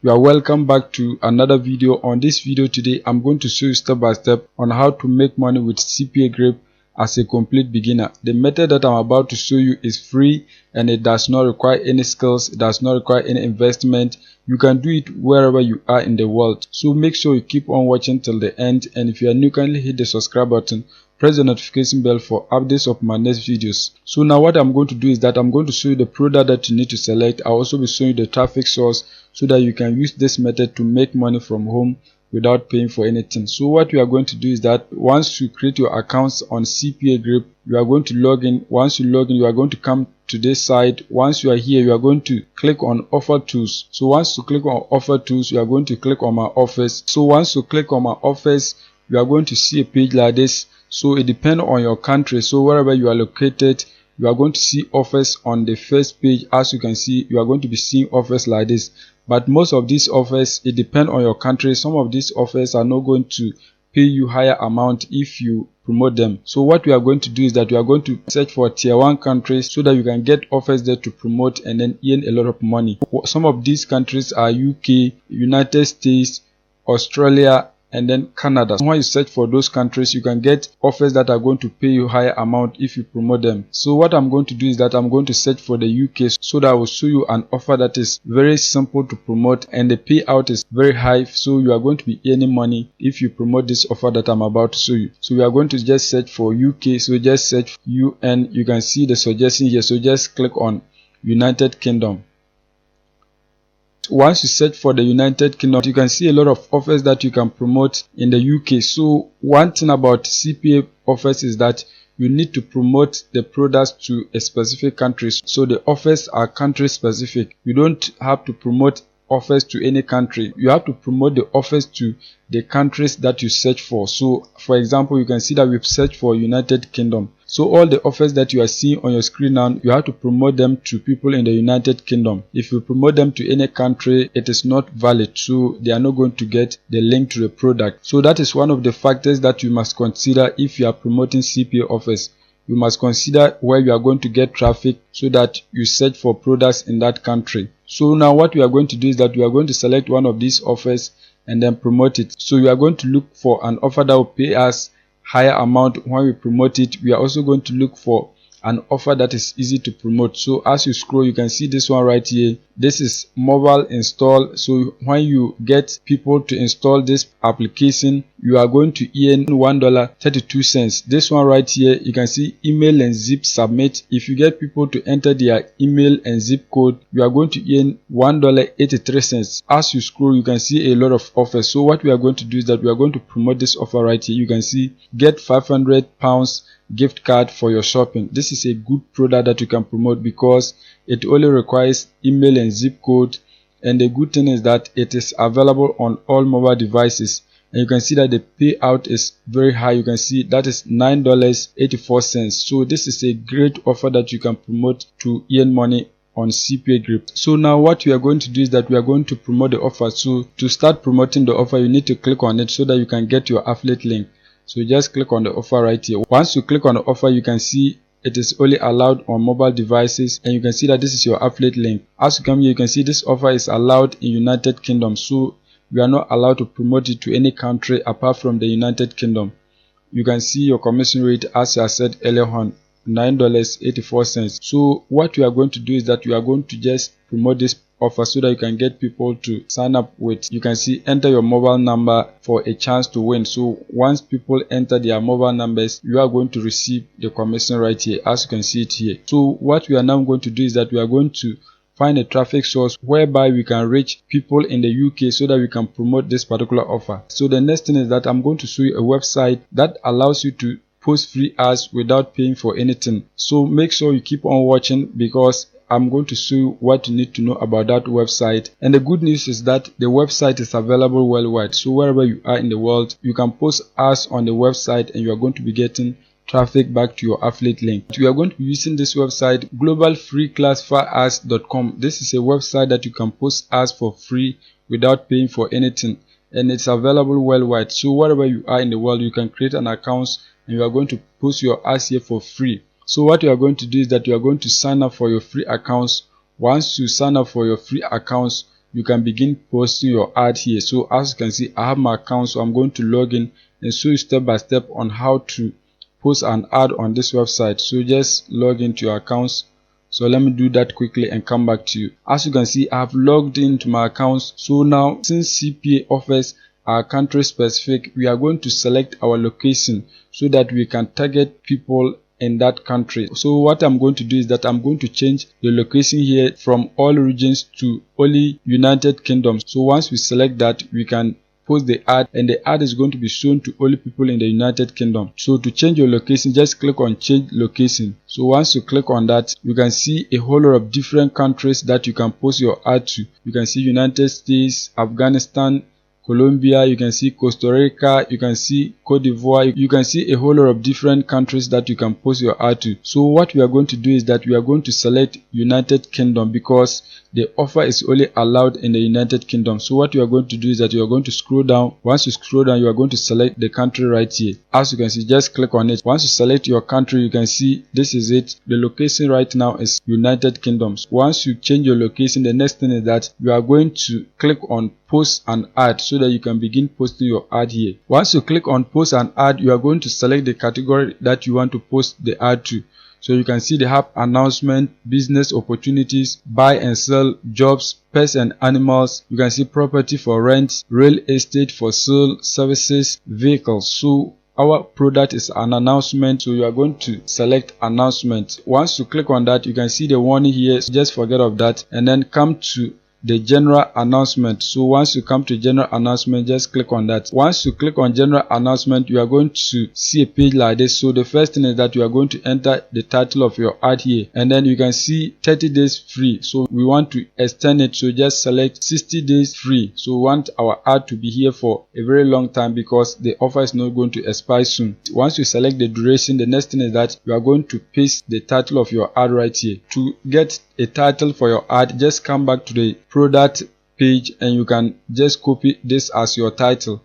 You are welcome back to another video. On this video today, I'm going to show you step by step on how to make money with CPA grip as a complete beginner. The method that I'm about to show you is free and it does not require any skills, it does not require any investment. You can do it wherever you are in the world. So make sure you keep on watching till the end, and if you are new, kindly hit the subscribe button, press the notification bell for updates of my next videos. So now what I'm going to do is that I'm going to show you the product that you need to select. I'll also be showing you the traffic source so that you can use this method to make money from home without paying for anything. So what we are going to do is that once you create your accounts on CPA grip, you are going to log in. Once you log in, you are going to come to this side. Once you are here, you are going to click on offer tools. So once you click on offer tools, you are going to click on my offers. So once you click on my offers, you are going to see a page like this. So it depends on your country. So wherever you are located, you are going to see offers on the first page. As you can see, you are going to be seeing offers like this. But most of these offers, it depends on your country. Some of these offers are not going to pay you higher amount if you promote them. So what we are going to do is that we are going to search for tier 1 countries so that you can get offers there to promote and then earn a lot of money. Some of these countries are UK, United States, Australia, and then Canada. When you search for those countries, you can get offers that are going to pay you higher amount if you promote them. So what I'm going to do is that I'm going to search for the UK so that I will show you an offer that is very simple to promote and the payout is very high, so you are going to be earning money if you promote this offer that I'm about to show you. So we are going to just search for UK. So just search UN. You can see the suggestion here, so just click on United Kingdom. Once you search for the United Kingdom, you can see a lot of offers that you can promote in the UK. So one thing about CPA offers is that you need to promote the products to a specific country. So the offers are country specific. You don't have to promote offers to any country. You have to promote the offers to the countries that you search for. So for example, you can see that we've searched for United Kingdom. So all the offers that you are seeing on your screen now, you have to promote them to people in the United Kingdom. If you promote them to any country, it is not valid, so they are not going to get the link to the product. So that is one of the factors that you must consider if you are promoting CPA offers. You must consider where you are going to get traffic so that you search for products in that country. So now what we are going to do is that we are going to select one of these offers and then promote it. So we are going to look for an offer that will pay us higher amount when we promote it. We are also going to look for an offer that is easy to promote. So as you scroll, you can see this one right here. This is mobile install. So when you get people to install this application, you are going to earn $1.32. This one right here, you can see email and zip submit. If you get people to enter their email and zip code, you are going to earn $1.83. As you scroll, you can see a lot of offers. So what we are going to do is that we are going to promote this offer right here. You can see get £500 gift card for your shopping. This is a good product that you can promote because it only requires email and zip code, and the good thing is that it is available on all mobile devices, and you can see that the payout is very high. You can see that is $9.84. So this is a great offer that you can promote to earn money on CPA grip. So now what we are going to do is that we are going to promote the offer. So to start promoting the offer, you need to click on it so that you can get your affiliate link. So just click on the offer right here. Once you click on the offer, you can see it is only allowed on mobile devices, and you can see that this is your affiliate link. As you come here, you can see this offer is allowed in United Kingdom, so we are not allowed to promote it to any country apart from the United Kingdom. You can see your commission rate, as I said earlier on, $9.84. So what we are going to do is that we are going to just promote this offer so that you can get people to sign up with. You can see enter your mobile number for a chance to win. So once people enter their mobile numbers, you are going to receive the commission right here, as you can see it here. So what we are now going to do is that we are going to find a traffic source whereby we can reach people in the UK so that we can promote this particular offer. So the next thing is that I'm going to show you a website that allows you to post free ads without paying for anything. So make sure you keep on watching because I'm going to show you what you need to know about that website. And the good news is that the website is available worldwide. So wherever you are in the world, you can post ads on the website and you are going to be getting traffic back to your affiliate link. We are going to be using this website, globalfreeclassifyads.com. This is a website that you can post ads for free without paying for anything, and it's available worldwide. So wherever you are in the world, you can create an account and you are going to post your ads here for free. So what you are going to do is that you are going to sign up for your free accounts. Once you sign up for your free accounts, you can begin posting your ad here. So as you can see, I have my account, so I'm going to log in and show you step by step on how to post an ad on this website. So just log into your accounts. So let me do that quickly and come back to you. As you can see, I have logged into my accounts. So now, since CPA offers are country specific, we are going to select our location so that we can target people in that country. So what I'm going to do is that I'm going to change the location here from all regions to only United Kingdom. So once we select that, we can post the ad, and the ad is going to be shown to only people in the United Kingdom. So to change your location, just click on change location. So once you click on that, you can see a whole lot of different countries that you can post your ad to. You can see United States, Afghanistan, Colombia, you can see Costa Rica, you can see Cote d'Ivoire, you can see a whole lot of different countries that you can post your ad to. So what we are going to do is that we are going to select United Kingdom because the offer is only allowed in the United Kingdom. So what you are going to do is that you are going to scroll down. Once you scroll down, you are going to select the country right here. As you can see, just click on it. Once you select your country, you can see this is it. The location right now is United Kingdom. Once you change your location, the next thing is that you are going to click on post an ad so that you can begin posting your ad here. Once you click on post an ad, you are going to select the category that you want to post the ad to. So you can see they have announcement, business opportunities, buy and sell, jobs, pets and animals. You can see property for rent, real estate for sale, services, vehicles. So our product is an announcement, so you are going to select announcement. Once you click on that, you can see the warning here. So just forget of that and then come to the general announcement. So once you come to general announcement, just click on that. Once you click on general announcement, you are going to see a page like this. So the first thing is that you are going to enter the title of your ad here, and then you can see 30 days free. So we want to extend it, so just select 60 days free. So we want our ad to be here for a very long time because the offer is not going to expire soon. Once you select the duration, the next thing is that you are going to paste the title of your ad right here. To get a title for your ad, just come back to the product page and you can just copy this as your title.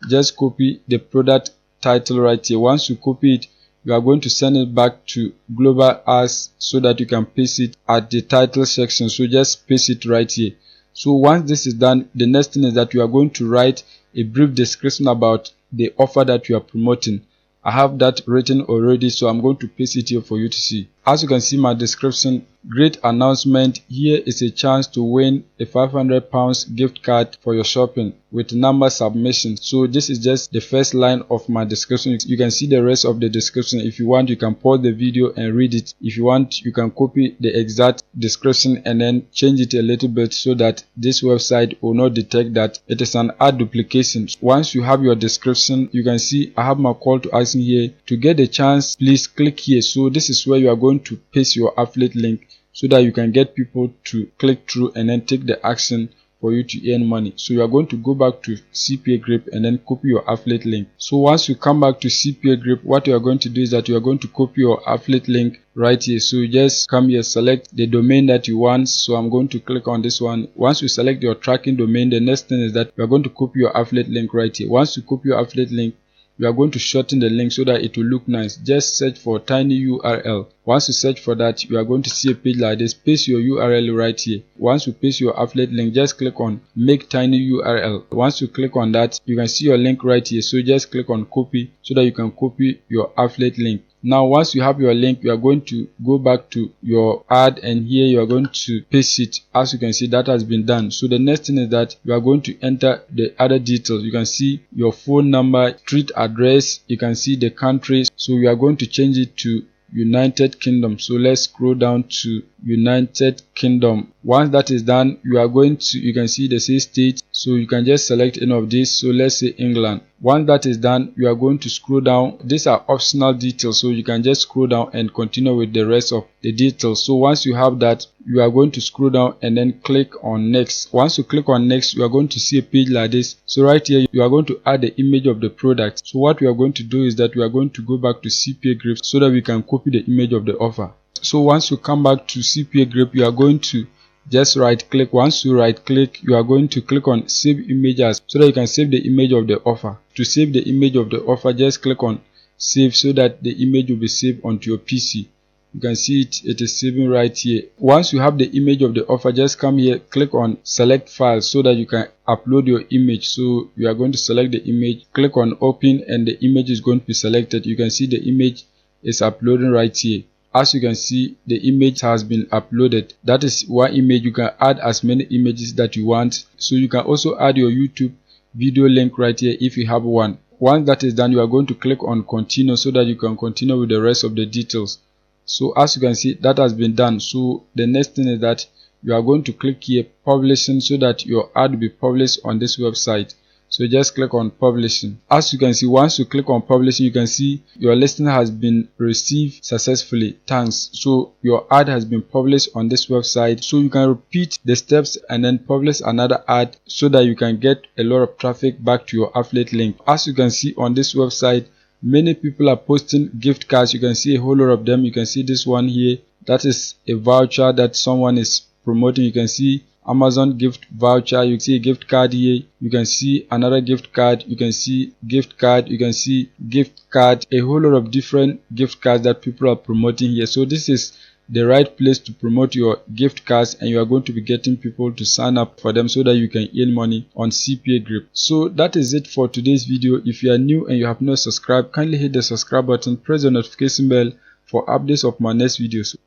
Just copy the product title right here. Once you copy it, you are going to send it back to global ads so that you can paste it at the title section. So just paste it right here. So once this is done, the next thing is that you are going to write a brief description about the offer that you are promoting. I have that written already, so I'm going to paste it here for you to see. As you can see my description, great announcement. Here is a chance to win a £500 gift card for your shopping with number submission. So this is just the first line of my description. You can see the rest of the description. If you want, you can pause the video and read it. If you want, you can copy the exact description and then change it a little bit so that this website will not detect that it is an ad duplication. Once you have your description, you can see I have my call to action here. To get the chance, please click here. So this is where you are going to paste your affiliate link so that you can get people to click through and then take the action for you to earn money. So you are going to go back to CPA Grip and then copy your affiliate link. So once you come back to CPA Grip, what you are going to do is that you are going to copy your affiliate link right here. So you just come here, select the domain that you want. So I'm going to click on this one. Once you select your tracking domain, the next thing is that you are going to copy your affiliate link right here. Once you copy your affiliate link, you are going to shorten the link so that it will look nice. Just search for tiny URL. Once you search for that, you are going to see a page like this. Paste your URL right here. Once you paste your affiliate link, just click on make tiny URL. Once you click on that, you can see your link right here. So just click on copy so that you can copy your affiliate link. Now once you have your link, you are going to go back to your ad and here you are going to paste it. As you can see, that has been done. So the next thing is that you are going to enter the other details. You can see your phone number, street address, you can see the country. So we are going to change it to United Kingdom. So let's scroll down to United Kingdom. Once that is done, you are going to, you can see the state, so you can just select any of these. So let's say England. Once that is done, you are going to scroll down. These are optional details, so you can just scroll down and continue with the rest of the details. So once you have that, you are going to scroll down and then click on next. Once you click on next, you are going to see a page like this. So right here, you are going to add the image of the product. So what we are going to do is that we are going to go back to CPA Grip so that we can copy the image of the offer. So once you come back to CPA Grip, you are going to just right click. Once you right click, you are going to click on save images so that you can save the image of the offer. To save the image of the offer, just click on save so that the image will be saved onto your PC. You can see it is saving right here. Once you have the image of the offer, just come here, click on select file so that you can upload your image. So you are going to select the image, click on open, and the image is going to be selected. You can see the image is uploading right here. As you can see, the image has been uploaded. That is one image. You can add as many images that you want. So you can also add your YouTube video link right here if you have one. Once that is done, you are going to click on continue so that you can continue with the rest of the details. So as you can see, that has been done. So the next thing is that you are going to click here publishing so that your ad will be published on this website. So just click on publishing. As you can see, once you click on publishing, you can see your listing has been received successfully. Thanks. So your ad has been published on this website. So you can repeat the steps and then publish another ad so that you can get a lot of traffic back to your affiliate link. As you can see on this website, many people are posting gift cards. You can see a whole lot of them. You can see this one here. That is a voucher that someone is promoting. You can see Amazon gift voucher. You see a gift card here. You can see another gift card. You can see gift card. You can see gift card. A whole lot of different gift cards that people are promoting here. So this is the right place to promote your gift cards, and you are going to be getting people to sign up for them so that you can earn money on CPA Grip. So that is it for today's video. If you are new and you have not subscribed, kindly hit the subscribe button, press the notification bell for updates of my next videos.